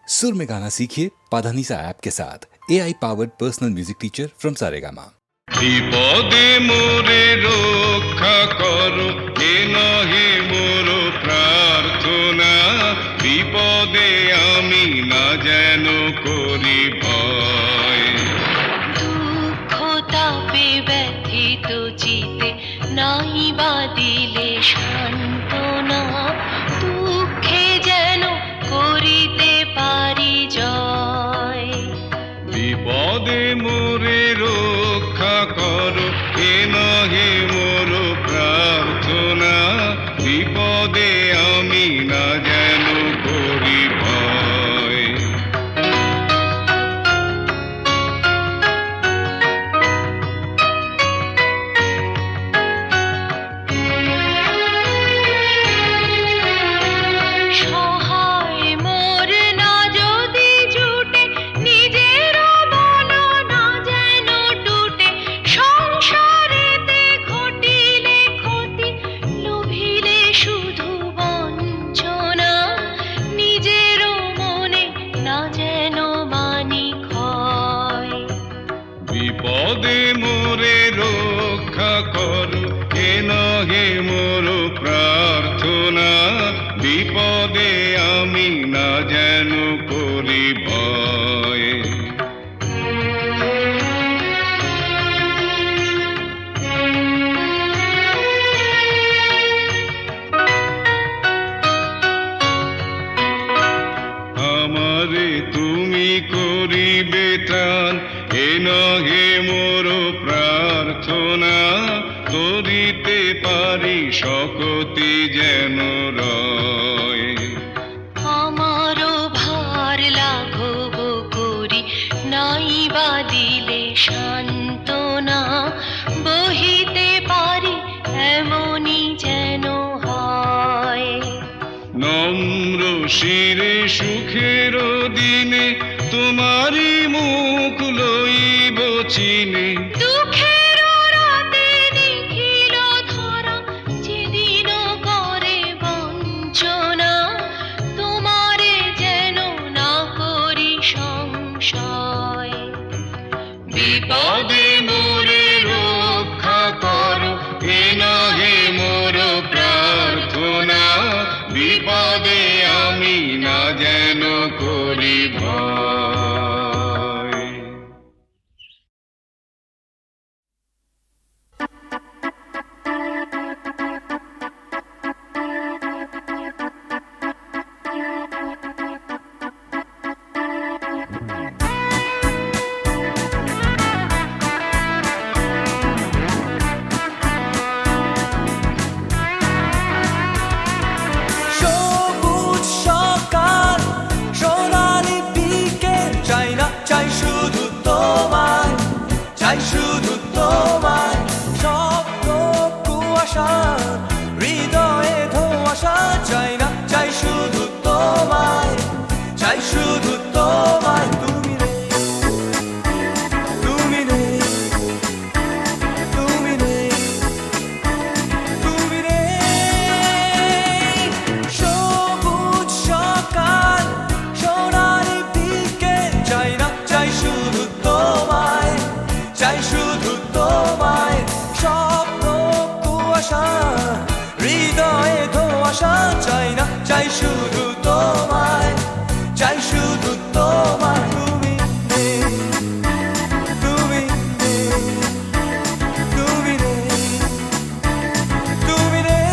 सुर में गाना सीखिए पाधानीसा ऐप के साथ AI powered personal music teacher from Saregama. বিপদে মোরে রক্ষা করো এ নহে মোর প্রার্থনা, বিপদে আমি না যেন করি ভয়। দুঃখ তাপে ব্যথিত চিতে নাই বা দিলে সান্ত্বনা, দুঃখে যেন করিতে পারি জয়। বিপদে মোরে রক্ষা করো এ নহে মোর প্রার্থনা, বিপদে আমি না যেন করি ভয়। সহায় মোর না যদি জুটে, নিজের বল না যেন টুটে, সংসারেতে ঘটিলে ক্ষতি, লোভিলে শুধু বঞ্চনা, নিজের মনে না যেন মানি ক্ষয়। বিপদে মোরে রক্ষা করো এ নহে মোর প্রার্থনা, বিপদে আমি না যেন করি ভয়। আমারে তুমি করিবে ত্রাণ এ নহে মোর প্রার্থনা, করিতে পারি শকতি যেন রয়। আমারও ভার লাঘব করি নাই বা দিলে সান্ত্বনা, বহিতে পারি এমনই যেন হয়। নম্র শিরে সুখের দিনে তোমারি মুখ লইব চিনে, দুঃখের রাতে নিখিল ধরা যেদিন করে বঞ্চনা, তোমারে যেন না করি সংশয়। বিপদে মোরে রক্ষা করো এ নহে মোর প্রার্থনা, বিপদে আমি না যেন করি ভয়। সবুজ সকাল সোনালি বিকেল, চাই না চাই শুধু তোমায়, চাই শুধু তোমায়। স্বপ্ন কুয়াশা হৃদয়ে ধোঁয়াশা, চাই না চাই শুধু তোমায়, চাই শুধু তোমায়। তুমি নেই, তুমি নেই, তুমি নেই, তুমি নেই। সবুজ সকাল সোনালি বিকেল, চাই না চাই শুধু তোমায়, চাই শুধু তোমায়। স্বপ্ন কুয়াশা হৃদয়ে ধোঁয়াশা, চাই না চাই শুধু তোমায়, চাই শুধু তোমায়। তুমি নেই, তুমি নেই, তুমি নেই, তুমি নেই।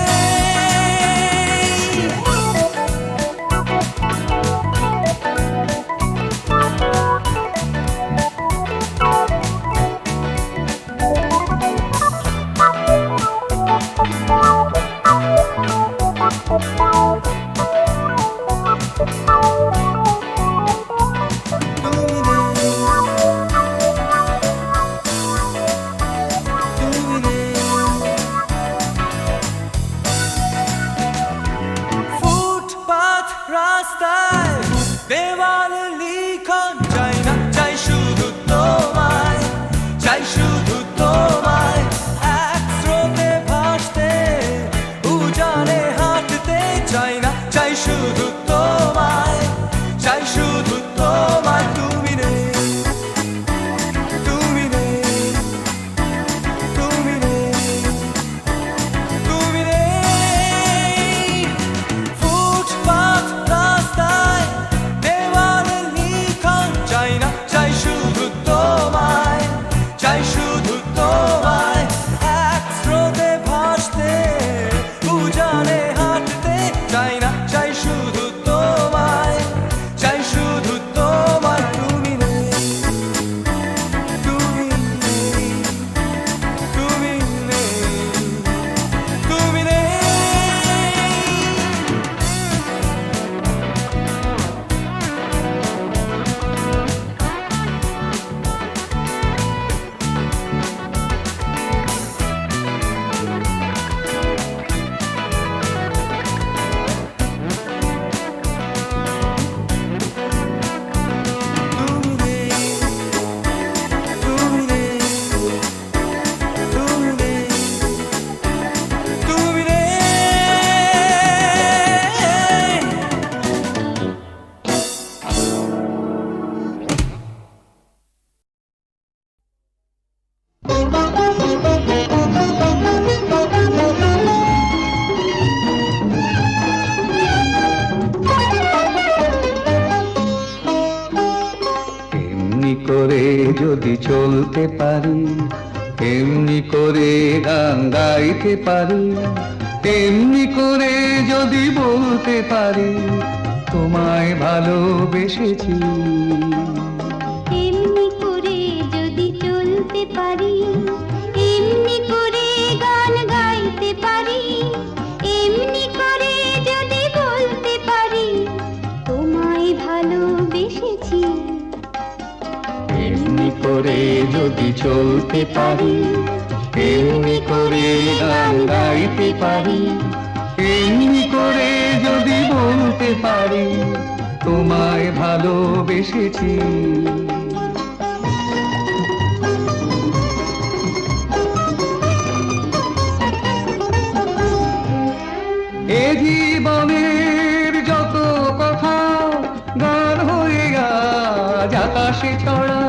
যদি চলতে পারি, এমনি করে গান গাইতে পারি, এমনি করে যদি বলতে পারি তোমায় ভালোবেসেছি। এমনি করে যদি চলতে পারি, এমনি করে গান গাইতে পারি, এমনি করে যদি বলতে পারি তোমায় ভালোবেসেছি। এমনি করে যদি চলতে পারি, এমনি করে গান গাইতে পারি, এমনি করে যদি বলতে পারি তোমায় ভালোবেসেছি। এ জীবনের যত কথা গান হয়ে আজ আকাশে ছড়া,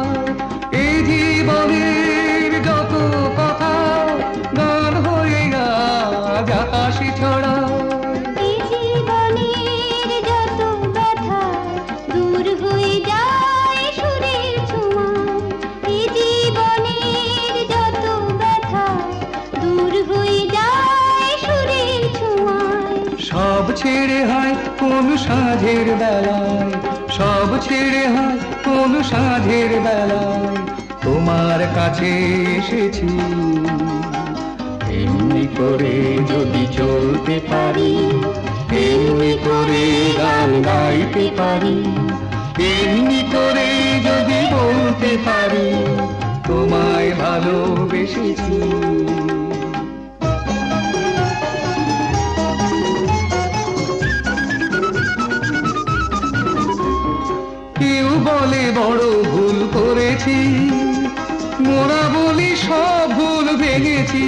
এ জীবনের যত কথা গান হয়ে আজ আকাশে ছড়া। এই জীবনের যত ব্যথা দূর হয়ে যায় সুরের ছোঁয়ায়, এই জীবনের যত ব্যথা দূর হয়ে যায় সুরের ছোঁয়ায়। সব ছেড়ে হয় কোন সাঁঝের বেলায়, সব ছেড়ে হয় কোন সাঁঝের বেলায় তোমার কাছে এসেছি। এমনি করে যদি চলতে পারি, এমনি করে গান গাইতে পারি, এমনি করে যদি বলতে পারি তোমায় ভালোবেসেছি। কেউ বলে বড় ভুল করেছি, মোরা বলি সব ভুল ভেঙেছি।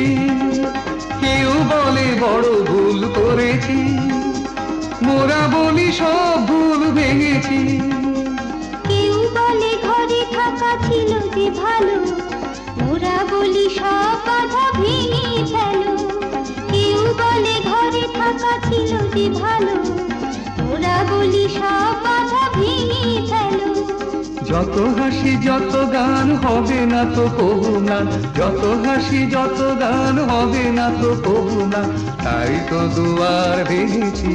কেউ বলে বড় ভুল করেছি, মোরা বলি সব ভুল ভেঙেছি। কেউ বলে ঘরে থাকা ছিল যে ভালো, মোরা বলি সব বাধা ভেঙে ফেলো। কেউ বলে ঘরে থাকা ছিল যে ভালো, মোরা বলি সব বাধা ভেঙে ফেলো। যত হাসি যত গান হবে না তো কবু না, যত হাসি যত গান হবে না তো কবু না, তাই তো দুয়ার ভেঙেছি।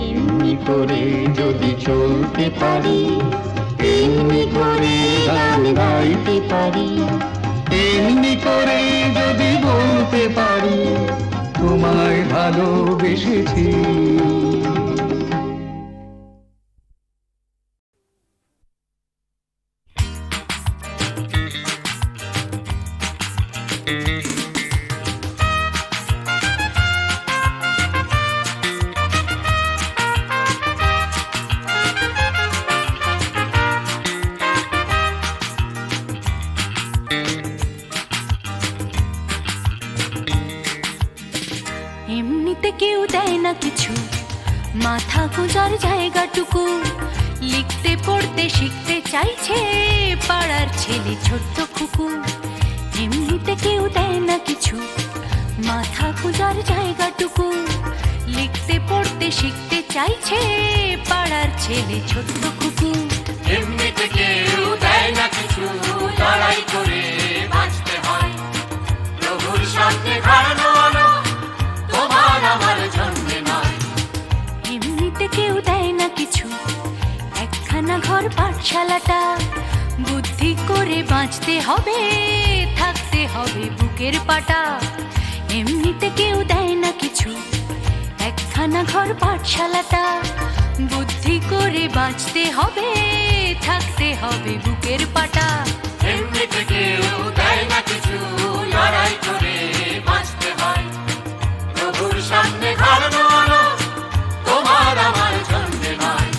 এমনি করে যদি চলতে পারি, এমনি করে গান গাইতে পারি, এমনি করে যদি বলতে পারি তোমায় ভালোবেসেছি। এমনিতে কেউ দেয় না কিছু, মাথা গোজার জায়গাটুকু। লিখতে পড়তে শিখতে চাইছে পাড়ার ছেলে ছোট্ট খুকু। এমনিতে কেউ দেয় না কিছু, মাথা গোজার জায়গাটুকু। লিখতে পড়তে শিখতে চাইছে পাড়ার ছেলে ছোট্ট খুকু। এমনিতে কেউ দেয় না কিছু, লড়াই করে বাঁচতে হয়। প্রভুর সামনে হারানো আলো তোমার আমার জন্যে নয়। এমনিতে কেউ দেয় না কিছু, একখানা ঘর পাঠশালাটা। বুদ্ধি করে বাঁচতে হবে, থাকতে হবে বুকের পাটা। এমনিতে কেউ দেয় না কিছু, একখানা ঘর পাঠশালাটা। বুদ্ধি করে বাঁচতে হবে, থাকতে হবে বুকের পাটা। এমনিতে কেউ দেয় না কিছু, লড়াই করে বাঁচতে হয়। প্রভুর সামনে হারানো আলো তোমার আমার জন্যে নয়।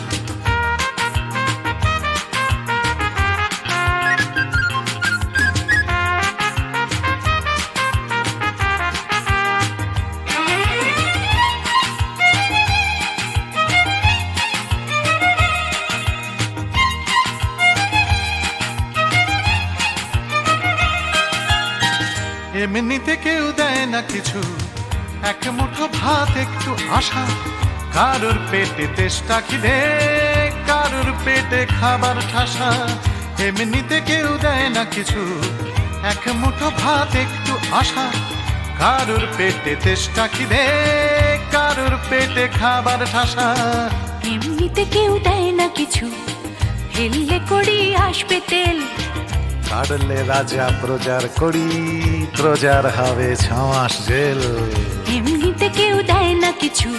এমনিতে কেউ দেয় না কিছু, এক মুঠো ভাত একটু আশা। কারোর পেটে তেষ্টা খিদে, কারোর পেটে খাবার ঠাসা। এমনিতে কেউ দেয় না কিছু, এক মুঠো ভাত একটু আশা, কারুর পেটে তেষ্টা খিদে, কারুর পেটে খাবার ঠাসা। এমনিতে কেউ দেয় না কিছু, ফেললে করি আসবে তেল। কাটলে রাজা প্রজার করি, প্রজার হবে 6 মাস জেল। এমনিতে কেউ দেয় না কিছু,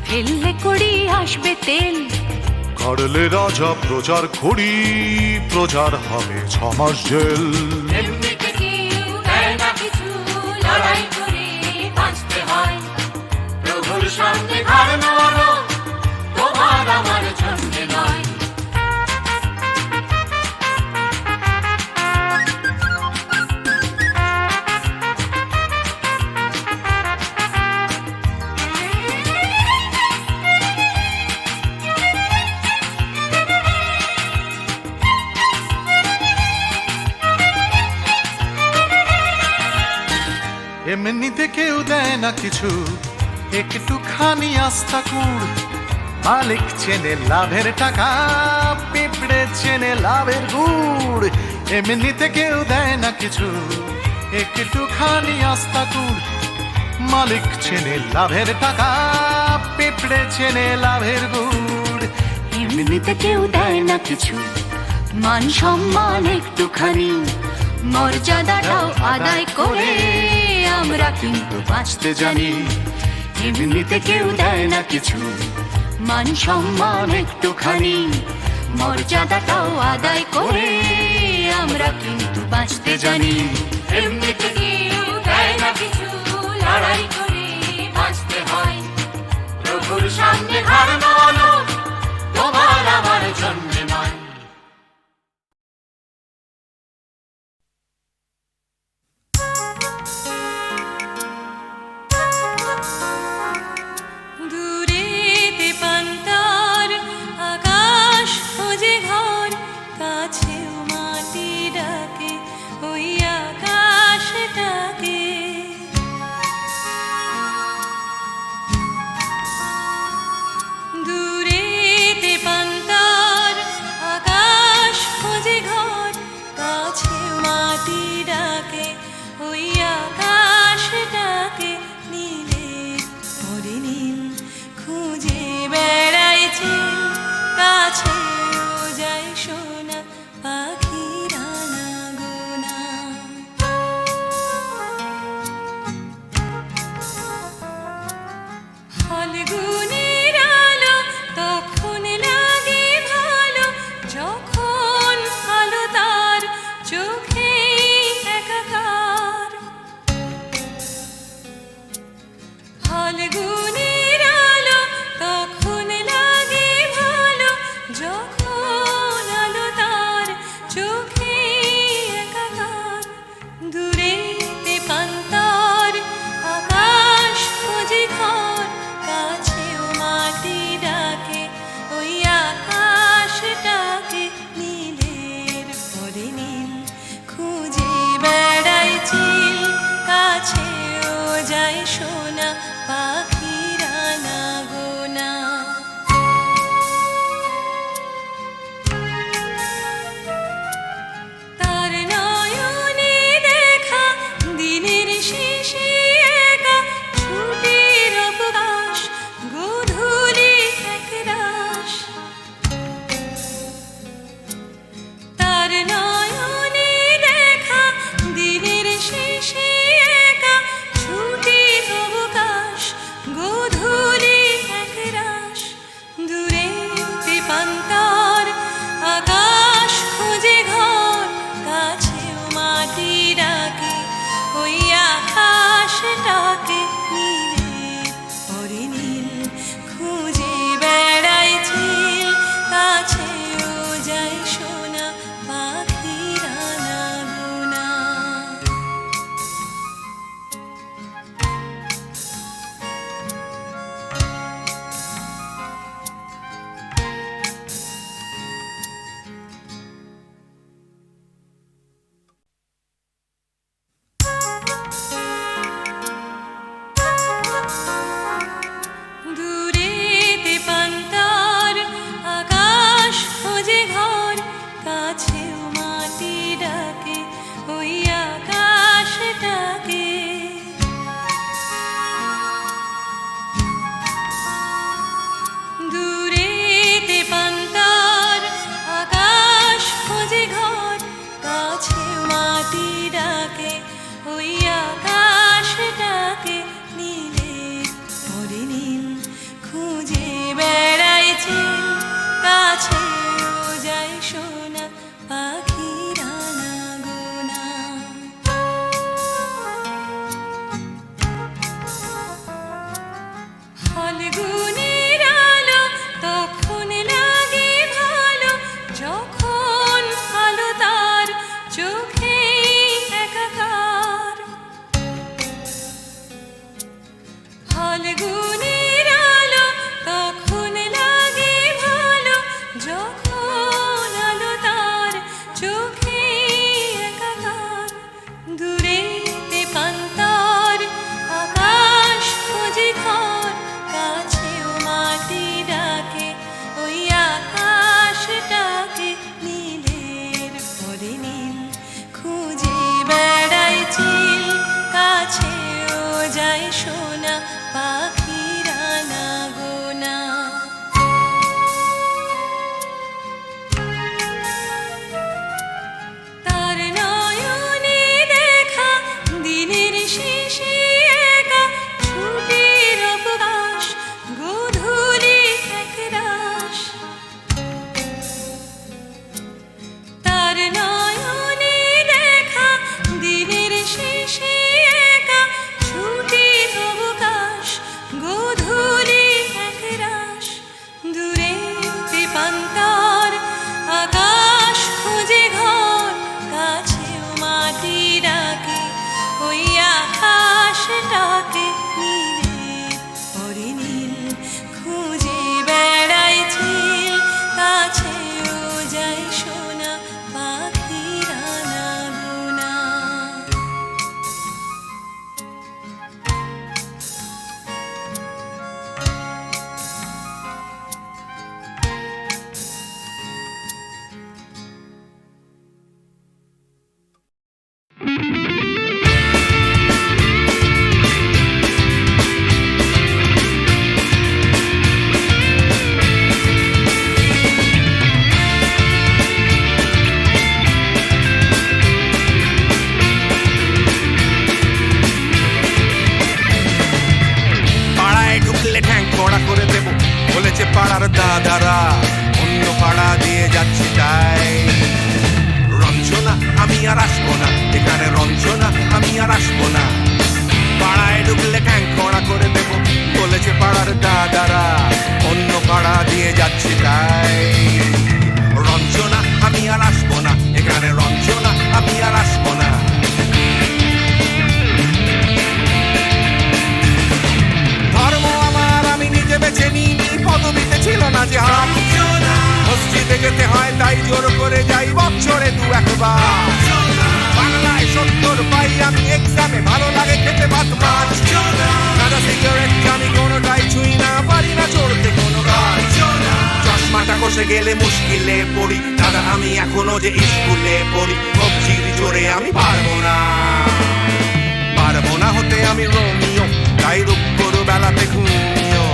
ফেললে করি আসবে তেল। কাটলে রাজা প্রজার করি, প্রজার হবে 6 মাস জেল। এমনিতে কেউ দেয় না কিছু, লড়াই করে বাঁচতে হয়। প্রভুর সামনে ঘাড় নোয়ানো তোমার আমার জন্য নয়। এমনিতে কেউ দেয় না কিছু, একটুখানি আস্থা কুড়। মালিক চেনে লাভের টাকা, পিঁপড়ে চেনে লাভের গুড়। এমনিতে কেউ দেয় না কিছু, একটুখানি আস্থা কুড়। মালিক চেনে লাভের টাকা, পিঁপড়ে চেনে লাভের গুড়। এমনিতে কেউ দেয় না কিছু, মান সম্মান একটুখানি, মর্যাদাটাও আদায় করে আমরা কিন্তু বাঁচতে জানি। এমনিতে কেউ দেয় না কিছু, মান সম্মান একটুখানি, মর্যাদাটাও আদায় করে আমরা কিন্তু বাঁচতে জানি। এমনিতে কেউ দেয় না কিছু, লড়াই করে বাঁচতে হয়। প্রভুর সামনে ঘাড় নোয়ানো তোমার আমার জন্য নয়। দূরেতে পান্তার আকাশ খোঁজে ঘর, কাছেও মাটি ডাকে ওই আকাশটাকে। দূরে পাড়া দিয়ে যাচ্ছি তাই। রঞ্জনা আমি আর আসবো না, এখানে রঞ্জনা আমি আর আসবো না। পাড়ায় ঢুকলে ক্যাংকড়া করে দেব বলেছে পাড়ার দাদারা, অন্য পাড়া দিয়ে যাচ্ছি তাই। রঞ্জনা আমি আর আসবো না, এখানে রঞ্জনা আমি আর আসবো না। ধর্ম আমার আমি নিজে বেছে নিইনি, পদবিতে ছিল না যে হাত। মসজিদে যেতে হয় তাই জোর করে যাই বছরে 2-1 বাংলায় 70 পাই আমি এক্সামে, ভালো লাগে খেতে ভাত মাছ। সাদা সিগারেট আমি কোনোটাই ছুঁই না, পারি না চড়তে কোনো গাছ। চশমাটা কষে গেলে মুশকিলে পড়ি দাদা, আমি এখনো যে স্কুলে পড়ি। কবজির জোরে আমি পারবো না, পারবো না হতে আমি রোমিও, তাই দুপুর বেলাতে ঘুমিও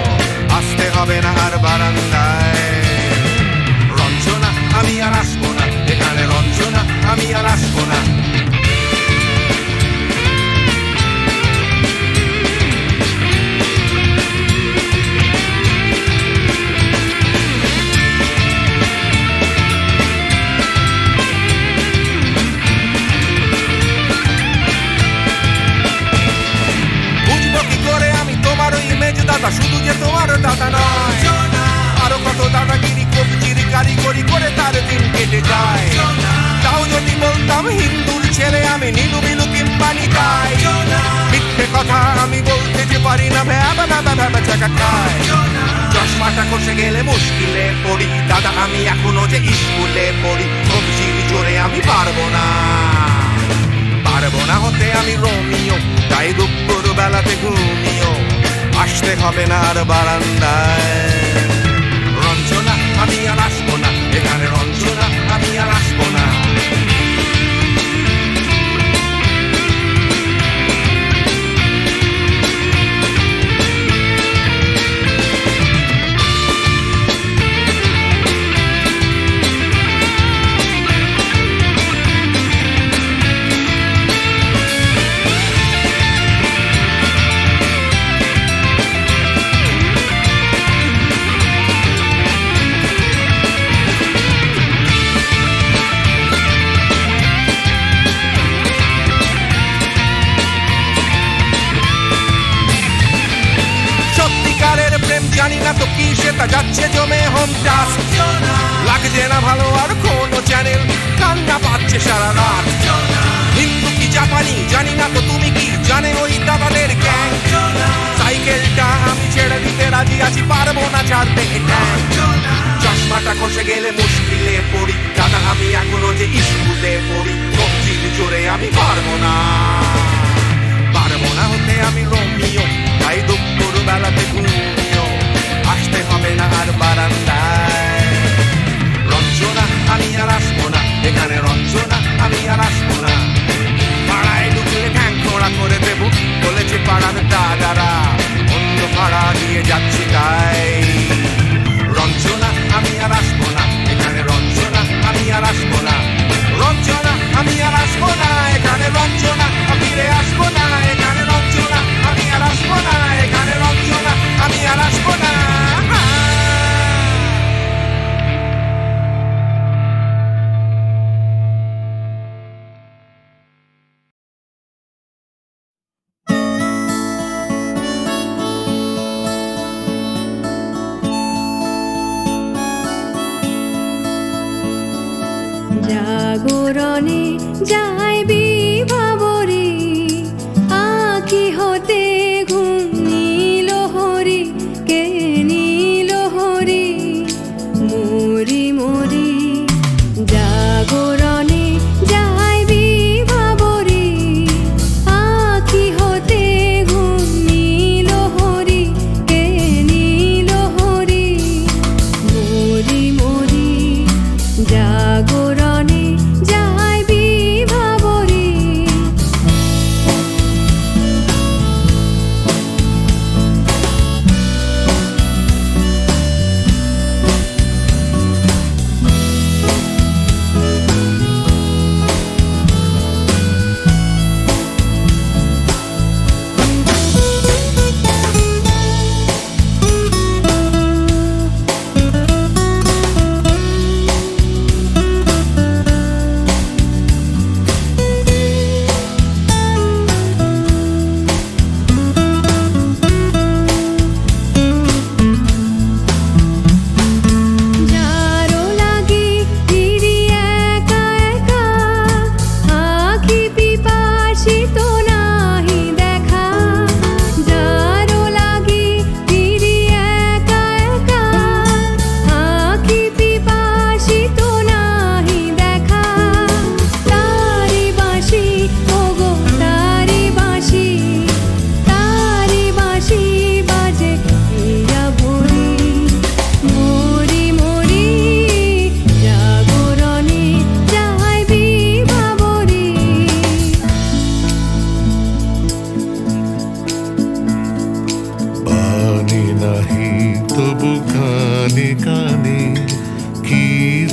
আসতে হবে না আর বারান্দায়। রঞ্জনা আমি আর আসবো না, এখানে রঞ্জনা আমি আর আসবো না। বুঝবো কি করে আমি তোমার ইমেজ দাদা, শুধু যে তোমার দাদা নয়, আরো কত দাদাগিরি কবজির কারিগরি করে তার দিন কেটে যায়। তাও যদি বলতাম হিন্দুর ছেলে আমি, নীলু বিলু কিংবা নিতাই। মিথ্যে কথা আমি বলতে যে পারি না, ভ্যাবা ভ্যাবা ভ্যাবা চাকা খায়। চশমাটা খসে গেলে মুশকিলে পড়ি দাদা, আমি এখনো যে স্কুলে পড়ি। কবজির জোরে আমি পারবো না, পারবো না হতে আমি রোমিও, তাই দুপুর বেলাতে ঘুমিও আসতে হবে না আর বারান্দায়। রঞ্জনা আমি আর আসবো না, এখানে রঞ্জনা আমি আর আসবো না। জানি না তো কি সেটা যাচ্ছে জমে হোম টাস্ক। লাগছে না ভালো আর কোনো চ্যানেল, কান্না পাচ্ছে সারা রাত। হিন্দু কি জাপানি জানি না তো তুমি কি জানে ওই দাদাদের গ্যাং। সাইকেলটা আমি ছেড়ে দিতে রাজি আছি, পারবো না ছাড়তে গ্যাং। চশমাটা খসে গেলে মুশকিলে পড়ি দাদা, আমি এখনো যে স্কুলে পড়ি। কবজির জোরে আমি পারবো না, পারবো না হতে আমি রোমিও, তাই দুপুর বেলাতে ঘুমিও আসতে হবে না আর বারান্দায়। রঞ্জনা আমি আর আসবো না, এখানে রঞ্জনা আমি আর আসবো না। পাড়ায় ঢুকলে ঠ্যাংকড়া করে দেবো বলেছে পাড়ার দাদারা, অন্য পাড়া দিয়ে যাচ্ছি তাই। রঞ্জনা আমি আর আসবো না, এখানে রঞ্জনা আমি আর আসবো না। রঞ্জনা আমি আর আসবো না, এখানে রঞ্জনা ফিরে আসবো না। এখানে রঞ্জনা আমি আর আসবো না, এখানে রঞ্জনা আমি আর আসবো না। জাগরণে যায় বিভাবরে, আঁখি হতে ঘুম নীল হরি, কে নীল হরি মরি মরি। জাগরণে যায় বিভাবরে, আঁখি হতে ঘুম নীল হরি, কে নীল হরি মরি মরি। জাগরণে যায় বিভাবরে,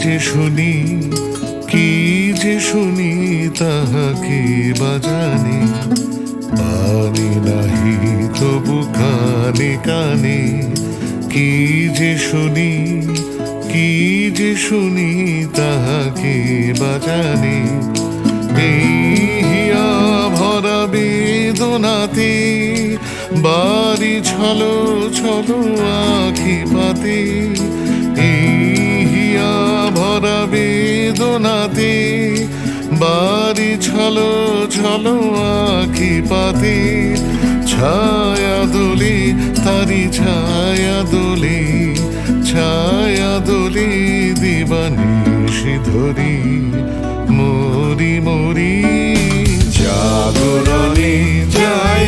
যে শুনি, কি যে শুনি তাহাকে বাজানে, পানি নাহি তবু কানে কানে, কি যে শুনি, কি যে শুনি তাহাকে বাজানে। এই হিয়া ভরা বেদনাতে বাড়ি ছলো ছলো আখি পাতে, এই হিয়া ভরা বেদনাতে বাড়ি ছলো ছলো আখি পাতে। ছায়া দোলে তারি ছায়া দোলে, ছায়া দোলে দিবানিশি ধরি, মরি মরি জাগরণে যায়